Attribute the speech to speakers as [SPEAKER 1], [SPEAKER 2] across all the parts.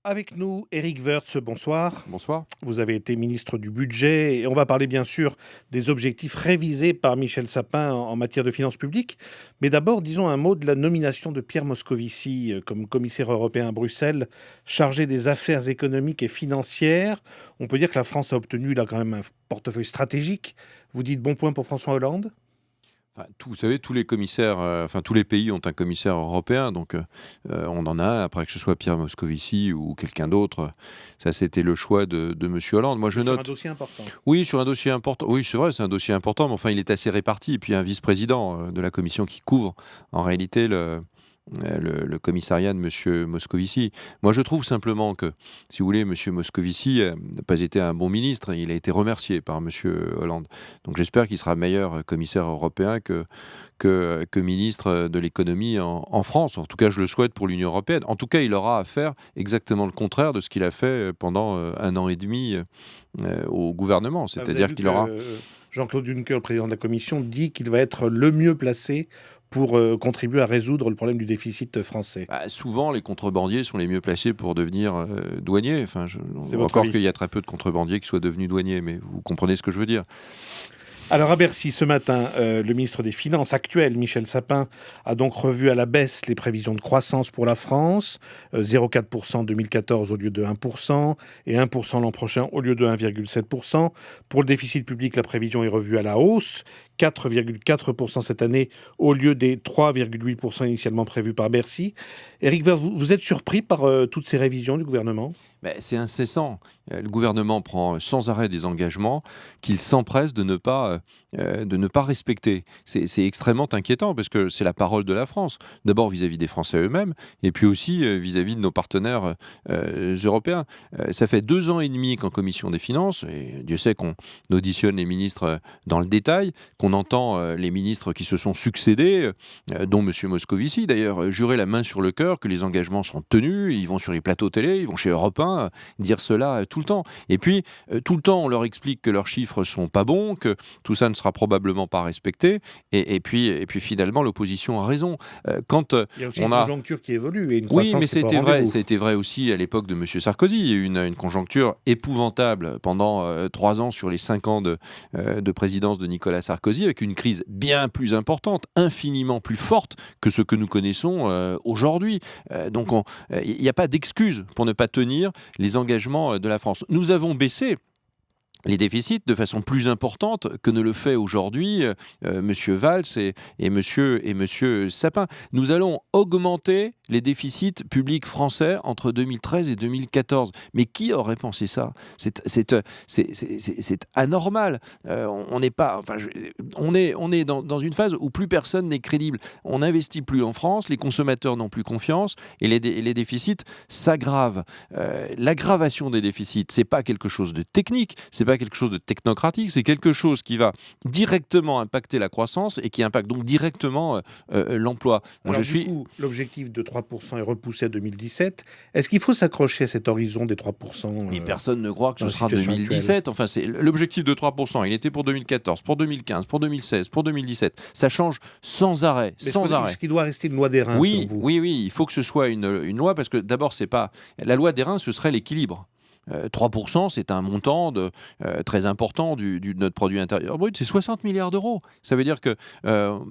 [SPEAKER 1] Avec nous, Éric Woerth, bonsoir.
[SPEAKER 2] Bonsoir.
[SPEAKER 1] Vous avez été ministre du Budget et on va parler bien sûr des objectifs révisés par Michel Sapin en matière de finances publiques. Mais d'abord, disons un mot de la nomination de Pierre Moscovici comme commissaire européen à Bruxelles, chargé des affaires économiques et financières. On peut dire que la France a obtenu là quand même un portefeuille stratégique. Vous dites bon point pour François Hollande?
[SPEAKER 2] Enfin, vous savez, tous les commissaires, tous les pays ont un commissaire européen, donc on en a un, après que ce soit Pierre Moscovici ou quelqu'un d'autre. Ça, c'était le choix de Monsieur Hollande. Moi, je
[SPEAKER 1] Sur un
[SPEAKER 2] note.
[SPEAKER 1] dossier important.
[SPEAKER 2] Oui, sur un dossier important. Oui, c'est vrai, c'est un dossier important, mais enfin, il est assez réparti. Et puis, un vice-président de la commission qui couvre, en réalité, le commissariat de M. Moscovici. Moi, je trouve simplement que, si vous voulez, M. Moscovici n'a pas été un bon ministre. Il a été remercié par M. Hollande. Donc, j'espère qu'il sera meilleur commissaire européen que ministre de l'économie en France. En tout cas, je le souhaite pour l'Union européenne. En tout cas, il aura à faire exactement le contraire de ce qu'il a fait pendant un an et demi au gouvernement.
[SPEAKER 1] Vous avez
[SPEAKER 2] C'est-à-dire
[SPEAKER 1] vu
[SPEAKER 2] qu'il
[SPEAKER 1] que
[SPEAKER 2] aura...
[SPEAKER 1] Jean-Claude Juncker, le président de la Commission, dit qu'il va être le mieux placé pour contribuer à résoudre le problème du déficit français.
[SPEAKER 2] Souvent, les contrebandiers sont les mieux placés pour devenir douaniers.
[SPEAKER 1] C'est votre
[SPEAKER 2] Encore
[SPEAKER 1] avis.
[SPEAKER 2] qu'il y a très peu de contrebandiers qui soient devenus douaniers, mais vous comprenez ce que je veux dire.
[SPEAKER 1] Alors à Bercy, ce matin, le ministre des Finances actuel, Michel Sapin, a donc revu à la baisse les prévisions de croissance pour la France, 0,4% en 2014 au lieu de 1% et 1% l'an prochain au lieu de 1,7%. Pour le déficit public, la prévision est revue à la hausse, 4,4% cette année au lieu des 3,8% initialement prévus par Bercy. Éric Woerth, vous êtes surpris par toutes ces révisions du gouvernement?
[SPEAKER 2] C'est incessant. Le gouvernement prend sans arrêt des engagements qu'il s'empresse de ne pas respecter. C'est extrêmement inquiétant parce que c'est la parole de la France. D'abord vis-à-vis des Français eux-mêmes et puis aussi vis-à-vis de nos partenaires européens. Ça fait 2 ans et demi qu'en commission des finances, et Dieu sait qu'on auditionne les ministres dans le détail, qu'on entend les ministres qui se sont succédés, dont M. Moscovici d'ailleurs, jurer la main sur le cœur que les engagements seront tenus. Ils vont sur les plateaux télé, ils vont chez Europe 1, dire cela tout le temps. Et puis, tout le temps, on leur explique que leurs chiffres sont pas bons, que tout ça ne sera probablement pas respecté. Et puis finalement, l'opposition a raison. Quand
[SPEAKER 1] Il y a aussi
[SPEAKER 2] on
[SPEAKER 1] une
[SPEAKER 2] a...
[SPEAKER 1] conjoncture qui évolue et une
[SPEAKER 2] Oui,
[SPEAKER 1] croissance
[SPEAKER 2] mais
[SPEAKER 1] qui n'est pas au
[SPEAKER 2] c'était vrai.
[SPEAKER 1] rendez-vous.
[SPEAKER 2] C'était vrai aussi à l'époque de M. Sarkozy. Il y a eu une conjoncture épouvantable pendant 3 ans sur les 5 ans de présidence de Nicolas Sarkozy, avec une crise bien plus importante, infiniment plus forte que ce que nous connaissons aujourd'hui. Donc, il n'y a pas d'excuse pour ne pas tenir les engagements de la France. Nous avons baissé les déficits de façon plus importante que ne le fait aujourd'hui M. Valls et monsieur Sapin. Nous allons augmenter les déficits publics français entre 2013 et 2014. Mais qui aurait pensé ça? C'est anormal. On n'est pas, on est dans une phase où plus personne n'est crédible. On n'investit plus en France, les consommateurs n'ont plus confiance et les déficits s'aggravent. L'aggravation des déficits, c'est pas quelque chose de technique, c'est pas quelque chose de technocratique, c'est quelque chose qui va directement impacter la croissance et qui impacte donc directement l'emploi.
[SPEAKER 1] Alors, du coup, l'objectif de 3% est repoussé à 2017. Est-ce qu'il faut s'accrocher à cet horizon des 3%
[SPEAKER 2] Mais personne ne croit que ce
[SPEAKER 1] dans la
[SPEAKER 2] sera
[SPEAKER 1] situation
[SPEAKER 2] 2017. Enfin, c'est l'objectif de 3%. Il était pour 2014, pour 2015, pour 2016, pour 2017. Ça change sans arrêt,
[SPEAKER 1] Mais
[SPEAKER 2] sans arrêt.
[SPEAKER 1] est-ce qu'il doit rester une loi d'airain,
[SPEAKER 2] Oui,
[SPEAKER 1] selon vous?
[SPEAKER 2] oui, il faut que ce soit une loi parce que d'abord, c'est pas la loi d'airain, ce serait l'équilibre. 3%, c'est un montant très important de notre produit intérieur brut, c'est 60 milliards d'euros. Ça veut dire que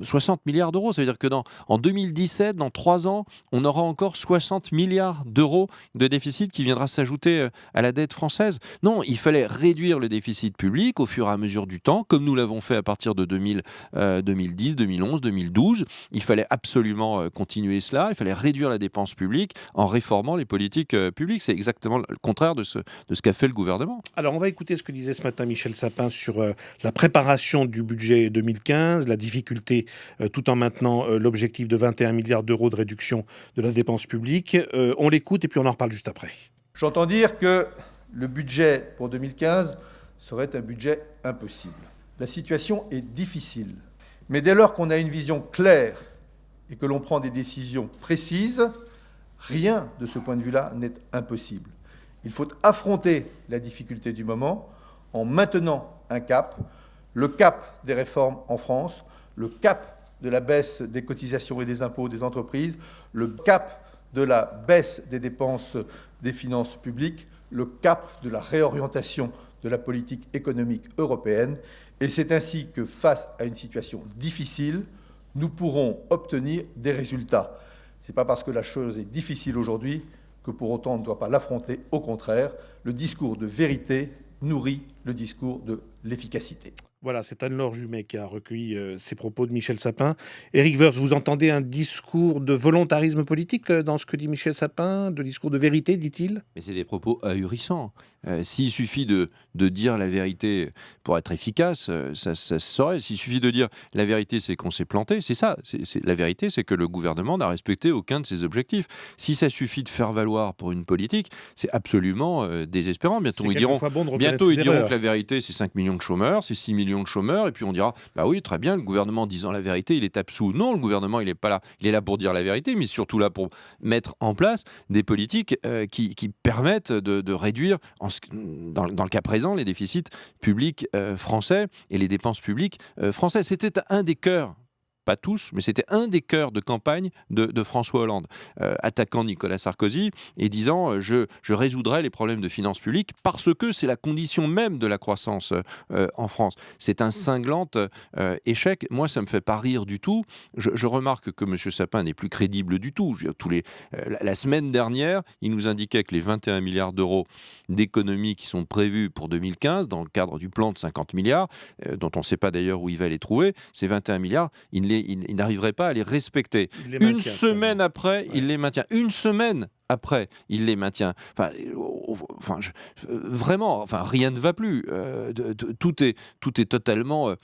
[SPEAKER 2] 60 milliards d'euros, ça veut dire que en 2017, dans 3 ans, on aura encore 60 milliards d'euros de déficit qui viendra s'ajouter à la dette française. Non, il fallait réduire le déficit public au fur et à mesure du temps, comme nous l'avons fait à partir de 2010, 2011, 2012. Il fallait absolument continuer cela. Il fallait réduire la dépense publique en réformant les politiques publiques. C'est exactement le contraire de ce qu'a fait le gouvernement.
[SPEAKER 1] Alors, on va écouter ce que disait ce matin Michel Sapin sur la préparation du budget 2015, la difficulté tout en maintenant l'objectif de 21 milliards d'euros de réduction de la dépense publique. On l'écoute et puis on en reparle juste après.
[SPEAKER 3] J'entends dire que le budget pour 2015 serait un budget impossible. La situation est difficile, mais dès lors qu'on a une vision claire et que l'on prend des décisions précises, rien de ce point de vue-là n'est impossible. Il faut affronter la difficulté du moment en maintenant un cap, le cap des réformes en France, le cap de la baisse des cotisations et des impôts des entreprises, le cap de la baisse des dépenses des finances publiques le cap de la réorientation de la politique économique européenne. Et c'est ainsi que, face à une situation difficile, nous pourrons obtenir des résultats. Ce n'est pas parce que la chose est difficile aujourd'hui que pour autant on ne doit pas l'affronter. Au contraire, le discours de vérité nourrit le discours de l'efficacité.
[SPEAKER 1] Voilà, c'est Anne-Laure Jumet qui a recueilli ces propos de Michel Sapin. Éric Woerth, vous entendez un discours de volontarisme politique dans ce que dit Michel Sapin, de discours de vérité, dit-il?
[SPEAKER 2] Mais c'est des propos ahurissants. S'il suffit de dire la vérité pour être efficace, ça se saurait. S'il suffit de dire la vérité, c'est qu'on s'est planté, c'est ça. La vérité, c'est que le gouvernement n'a respecté aucun de ses objectifs. Si ça suffit de faire valoir pour une politique, c'est absolument désespérant. Bientôt, ils diront que la vérité, c'est 5 millions de chômeurs, c'est 6 millions de chômeurs, et puis on dira, bah oui, très bien, le gouvernement disant la vérité, il est absous. Non, le gouvernement, il n'est pas là. Il est là pour dire la vérité, mais surtout là pour mettre en place des politiques qui permettent de réduire, dans le cas présent, les déficits publics français et les dépenses publiques françaises. C'était un des cœurs, pas tous, mais c'était un des cœurs de campagne de François Hollande, attaquant Nicolas Sarkozy et disant je résoudrai les problèmes de finances publiques parce que c'est la condition même de la croissance en France. C'est un cinglant échec. Moi, ça ne me fait pas rire du tout. Je remarque que M. Sapin n'est plus crédible du tout. La semaine dernière, il nous indiquait que les 21 milliards d'euros d'économies qui sont prévus pour 2015, dans le cadre du plan de 50 milliards, dont on ne sait pas d'ailleurs où il va les trouver, ces 21 milliards, il n'arriverait pas à les respecter. Une semaine après, il les maintient. Une semaine après, il les maintient. Vraiment, rien ne va plus. Tout est totalement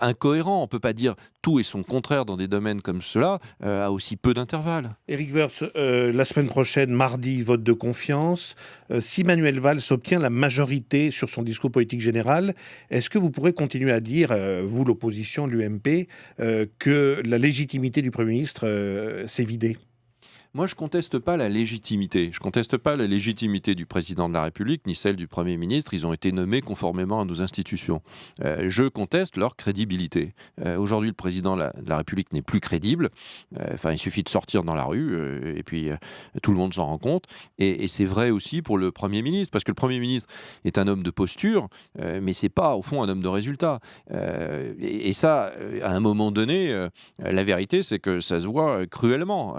[SPEAKER 2] incohérent. On ne peut pas dire tout et son contraire dans des domaines comme cela à aussi peu d'intervalle.
[SPEAKER 1] Éric Woerth, la semaine prochaine, mardi, vote de confiance. Si Manuel Valls obtient la majorité sur son discours politique général, est-ce que vous pourrez continuer à dire, vous, l'opposition, l'UMP, que la légitimité du Premier ministre s'est vidée ?
[SPEAKER 2] Moi, je ne conteste pas la légitimité. Je ne conteste pas la légitimité du président de la République, ni celle du Premier ministre. Ils ont été nommés conformément à nos institutions. Je conteste leur crédibilité. Aujourd'hui, le président de la République n'est plus crédible. Il suffit de sortir dans la rue et puis tout le monde s'en rend compte. Et c'est vrai aussi pour le Premier ministre, parce que le Premier ministre est un homme de posture, mais ce n'est pas, au fond, un homme de résultat. Et ça, à un moment donné, la vérité, c'est que ça se voit cruellement.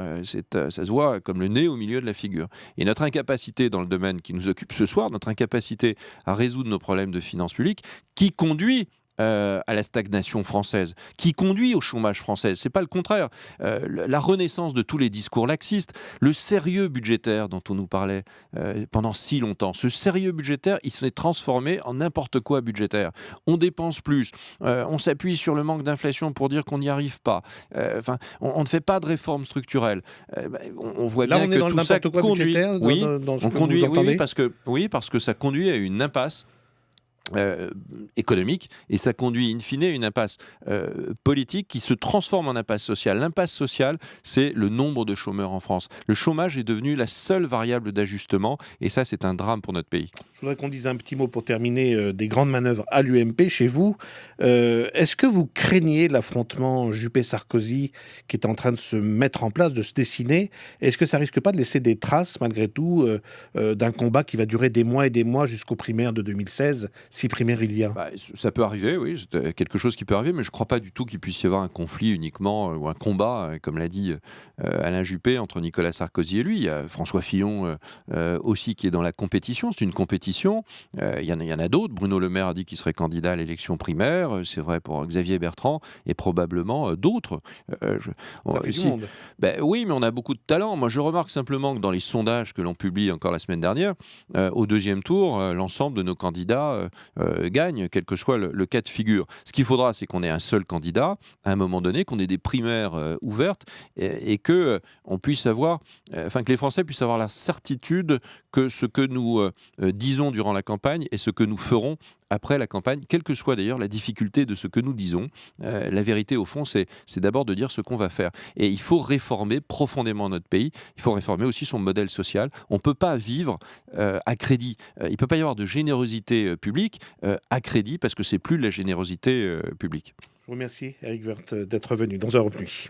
[SPEAKER 2] Ça se voit comme le nez au milieu de la figure. Et notre incapacité dans le domaine qui nous occupe ce soir, notre incapacité à résoudre nos problèmes de finances publiques, qui conduit à la stagnation française, qui conduit au chômage français. C'est pas le contraire. La renaissance de tous les discours laxistes, le sérieux budgétaire dont on nous parlait pendant si longtemps, ce sérieux budgétaire, il s'est transformé en n'importe quoi budgétaire. On dépense plus, on s'appuie sur le manque d'inflation pour dire qu'on n'y arrive pas. On ne fait pas de réformes structurelles. On voit
[SPEAKER 1] là,
[SPEAKER 2] bien que tout ça conduit. Parce que ça conduit à une impasse économique, et ça conduit in fine à une impasse politique qui se transforme en impasse sociale. L'impasse sociale, c'est le nombre de chômeurs en France. Le chômage est devenu la seule variable d'ajustement, et ça, c'est un drame pour notre pays.
[SPEAKER 1] Je voudrais qu'on dise un petit mot pour terminer des grandes manœuvres à l'UMP chez vous. Est-ce que vous craignez l'affrontement Juppé-Sarkozy qui est en train de se mettre en place, de se dessiner? Est-ce que ça risque pas de laisser des traces, malgré tout, d'un combat qui va durer des mois et des mois jusqu'aux primaires de 2016, si primaires il y a?
[SPEAKER 2] Ça peut arriver, oui, c'est quelque chose qui peut arriver, mais je ne crois pas du tout qu'il puisse y avoir un conflit uniquement, ou un combat, comme l'a dit Alain Juppé, entre Nicolas Sarkozy et lui. Il y a François Fillon aussi qui est dans la compétition. C'est une compétition. Il y en a d'autres. Bruno Le Maire a dit qu'il serait candidat à l'élection primaire. C'est vrai pour Xavier Bertrand et probablement d'autres.
[SPEAKER 1] Ça fait du monde.
[SPEAKER 2] Oui, mais on a beaucoup de talent. Moi, je remarque simplement que dans les sondages que l'on publie encore la semaine dernière, au deuxième tour, l'ensemble de nos candidats gagnent, quel que soit le cas de figure. Ce qu'il faudra, c'est qu'on ait un seul candidat à un moment donné, qu'on ait des primaires ouvertes et que on puisse avoir, que les Français puissent avoir la certitude que ce que nous disons durant la campagne et ce que nous ferons après la campagne, quelle que soit d'ailleurs la difficulté de ce que nous disons. La vérité, au fond, c'est d'abord de dire ce qu'on va faire. Et il faut réformer profondément notre pays. Il faut réformer aussi son modèle social. On ne peut pas vivre à crédit. Il ne peut pas y avoir de générosité publique à crédit parce que c'est plus de la générosité publique.
[SPEAKER 1] Je vous remercie, Éric Woerth, d'être venu dans Europe Nuit.